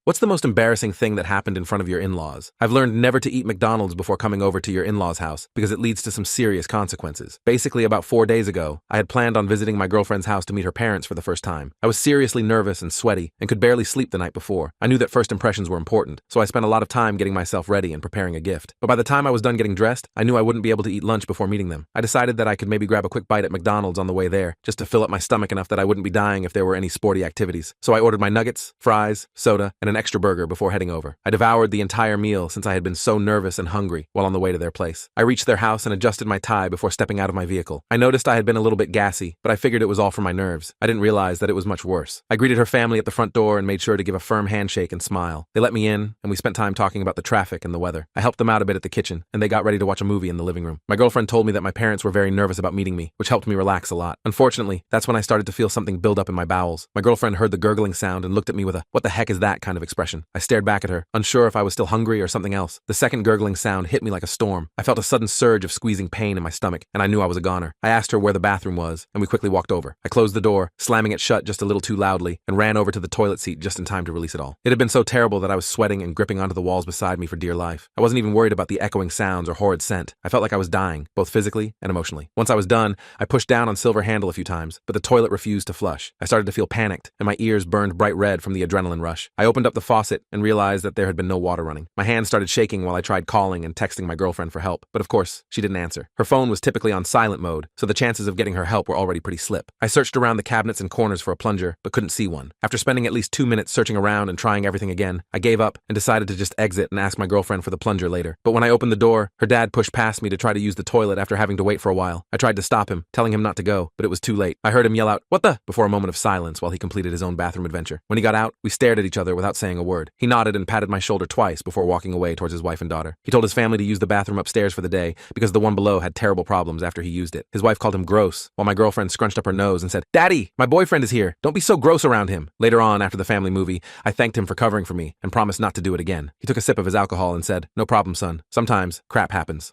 What's the most embarrassing thing that happened in front of your in-laws? I've learned never to eat McDonald's before coming over to your in-laws' house because it leads to some serious consequences. Basically, about 4 days ago, I had planned on visiting my girlfriend's house to meet her parents for the first time. I was seriously nervous and sweaty and could barely sleep the night before. I knew that first impressions were important, so I spent a lot of time getting myself ready and preparing a gift. But by the time I was done getting dressed, I knew I wouldn't be able to eat lunch before meeting them. I decided that I could maybe grab a quick bite at McDonald's on the way there, just to fill up my stomach enough that I wouldn't be dying if there were any sporty activities. So I ordered my nuggets, fries, soda, and an extra burger before heading over. I devoured the entire meal since I had been so nervous and hungry while on the way to their place. I reached their house and adjusted my tie before stepping out of my vehicle. I noticed I had been a little bit gassy, but I figured it was all from my nerves. I didn't realize that it was much worse. I greeted her family at the front door and made sure to give a firm handshake and smile. They let me in, and we spent time talking about the traffic and the weather. I helped them out a bit at the kitchen, and they got ready to watch a movie in the living room. My girlfriend told me that my parents were very nervous about meeting me, which helped me relax a lot. Unfortunately, that's when I started to feel something build up in my bowels. My girlfriend heard the gurgling sound and looked at me with a "what the heck is that" kind of expression. I stared back at her, unsure if I was still hungry or something else. The second gurgling sound hit me like a storm. I felt a sudden surge of squeezing pain in my stomach, and I knew I was a goner. I asked her where the bathroom was, and we quickly walked over. I closed the door, slamming it shut just a little too loudly, and ran over to the toilet seat just in time to release it all. It had been so terrible that I was sweating and gripping onto the walls beside me for dear life. I wasn't even worried about the echoing sounds or horrid scent. I felt like I was dying, both physically and emotionally. Once I was done, I pushed down on Silver Handle a few times, but the toilet refused to flush. I started to feel panicked, and my ears burned bright red from the adrenaline rush. I opened up the faucet and realized that there had been no water running. My hands started shaking while I tried calling and texting my girlfriend for help, but of course, she didn't answer. Her phone was typically on silent mode, so the chances of getting her help were already pretty slim. I searched around the cabinets and corners for a plunger, but couldn't see one. After spending at least 2 minutes searching around and trying everything again, I gave up and decided to just exit and ask my girlfriend for the plunger later. But when I opened the door, her dad pushed past me to try to use the toilet after having to wait for a while. I tried to stop him, telling him not to go, but it was too late. I heard him yell out, "What the?" before a moment of silence while he completed his own bathroom adventure. When he got out, we stared at each other without saying a word. He nodded and patted my shoulder twice before walking away towards his wife and daughter. He told his family to use the bathroom upstairs for the day because the one below had terrible problems after he used it. His wife called him gross, while my girlfriend scrunched up her nose and said, "Daddy, my boyfriend is here. Don't be so gross around him." Later on, after the family movie, I thanked him for covering for me and promised not to do it again. He took a sip of his alcohol and said, "No problem, son. Sometimes crap happens."